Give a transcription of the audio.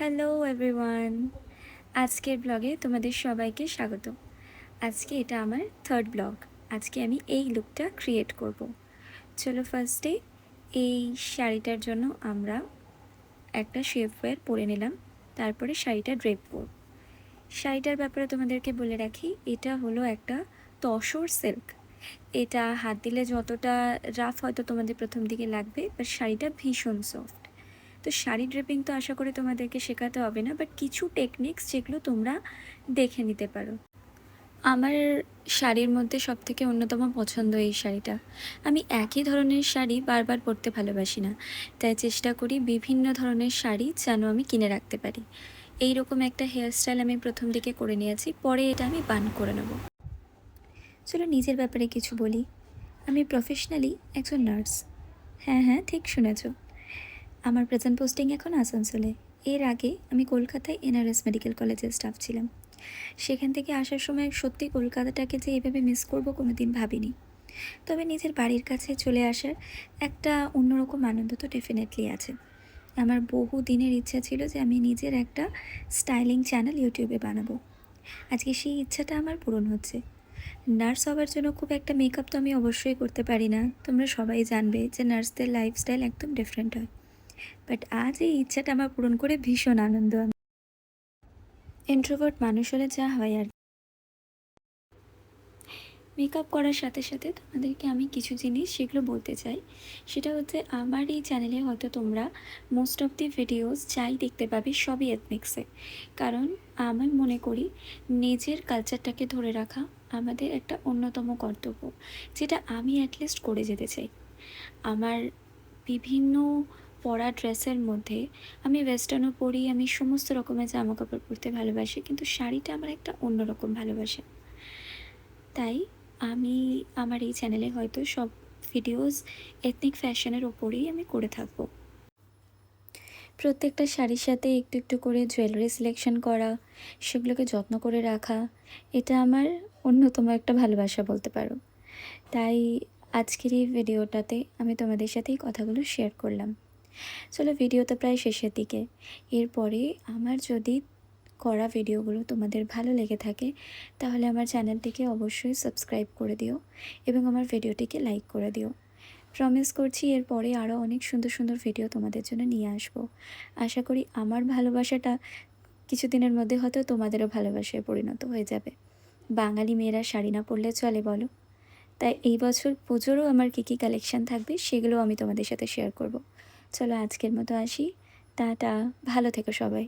Hello everyone, আজকের ব্লগে তোমাদের সবাইকে স্বাগত। আজকে এটা আমার থার্ড ব্লগ। আজকে আমি এই লুকটা ক্রিয়েট করব। চলো ফার্স্টে এই শাড়িটার জন্য আমরা একটা শেপওয়্যার পরে নিলাম, তারপরে শাড়িটা ড্রেপ করব। শাড়িটার ব্যাপারে তোমাদেরকে বলে রাখি, এটা হলো একটা তসর সিল্ক। এটা হাত দিলে যতটা রাফ হয়তো তোমাদের প্রথম দিকে লাগবে, বাট শাড়িটা ভীষণ সফট। তো শাড়ি ড্রেপিং তো আশা করি তোমাদেরকে শেখাতে হবে না, বাট কিছু টেকনিক্স যেগুলো তোমরা দেখে নিতে পারো। আমার শাড়ির মধ্যে সবথেকে অন্যতম পছন্দ এই শাড়িটা। আমি একই ধরনের শাড়ি বারবার পরতে ভালোবাসি না, তাই চেষ্টা করি বিভিন্ন ধরনের শাড়ি যেন আমি কিনে রাখতে পারি। এই রকম একটা হেয়ারস্টাইল আমি প্রথম দিকে করে নিয়েছি, পরে এটা আমি বান করে নেব। চলো নিজের ব্যাপারে কিছু বলি। আমি প্রফেশনালি একজন নার্স। হ্যাঁ হ্যাঁ, ঠিক শুনেছ। আমার প্রেজেন্ট পোস্টিং এখন আসানসোলে। এর আগে আমি কলকাতায় এনআরএস মেডিকেল কলেজের স্টাফ ছিলাম। সেখান থেকে আসার সময় সত্যি কলকাতাটাকে যে এভাবে মিস করব কোনো দিন ভাবিনি। তবে নিজের বাড়ির কাছে চলে আসার একটা অন্যরকম আনন্দ তো ডেফিনেটলি আছে। আমার বহু দিনের ইচ্ছা ছিল যে আমি নিজের একটা স্টাইলিং চ্যানেল ইউটিউবে বানাবো। আজকে সেই ইচ্ছাটা আমার পূরণ হচ্ছে। নার্স হওয়ার জন্য খুব একটা মেকআপ তো আমি অবশ্যই করতে পারি না। তোমরা সবাই জানবে যে নার্সদের লাইফস্টাইল একদম ডিফারেন্ট হয়। বাট আজ এই ইচ্ছাটা আমার পূরণ করে ভীষণ আনন্দ আমি। ইন্ট্রোভার্ট মানুষ হলে যা হয় আর মেকআপ করার সাথে সাথে তোমাদেরকে আমি কিছু জিনিস সেগুলো বলতে চাই। সেটা হচ্ছে, আমার এই চ্যানেলে হয়তো তোমরা মোস্ট অফ দি ভিডিওস যাই দেখতে পাবে সবই এথনিক্সে। কারণ আমি মনে করি নিজের কালচারটাকে ধরে রাখা আমাদের একটা অন্যতম কর্তব্য, যেটা আমি অ্যাটলিস্ট করে যেতে চাই। আমার বিভিন্ন পরা ড্রেসের মধ্যে আমি ওয়েস্টার্নও পরি, আমি সমস্ত রকমের জামা কাপড় পরতে ভালোবাসি, কিন্তু শাড়িটা আমার একটা অন্যরকম ভালোবাসা। তাই আমি আমার এই চ্যানেলে হয়তো সব ভিডিওস এথনিক ফ্যাশনের ওপরেই আমি করে থাকবো। প্রত্যেকটা শাড়ির সাথে একটু একটু করে জুয়েলারি সিলেকশন করা, সেগুলোকে যত্ন করে রাখা, এটা আমার অন্যতম একটা ভালোবাসা বলতে পারো। তাই আজকের এই ভিডিওটাতে আমি তোমাদের সাথে এই কথাগুলো শেয়ার করলাম। চলো ভিডিও তো প্রায় শেষের দিকে। এরপরে আমার যদি করা ভিডিওগুলো তোমাদের ভালো লেগে থাকে, তাহলে আমার চ্যানেলটিকে অবশ্যই সাবস্ক্রাইব করে দিও এবং আমার ভিডিওটিকে লাইক করে দিও। প্রমিস করছি এরপরে আরও অনেক সুন্দর সুন্দর ভিডিও তোমাদের জন্য নিয়ে আসবো। আশা করি আমার ভালোবাসাটা কিছুদিনের মধ্যে হয়তো তোমাদেরও ভালোবাসায় পরিণত হয়ে যাবে। বাঙালি মেয়েরা শাড়ি না পরলে চলে বলো? তাই এই বছর পুজোরও আমার কী কী কালেকশান থাকবে সেগুলো আমি তোমাদের সাথে শেয়ার করব। চলো আজকের মতো আসি। টাটা, ভালো থেকো সবাই।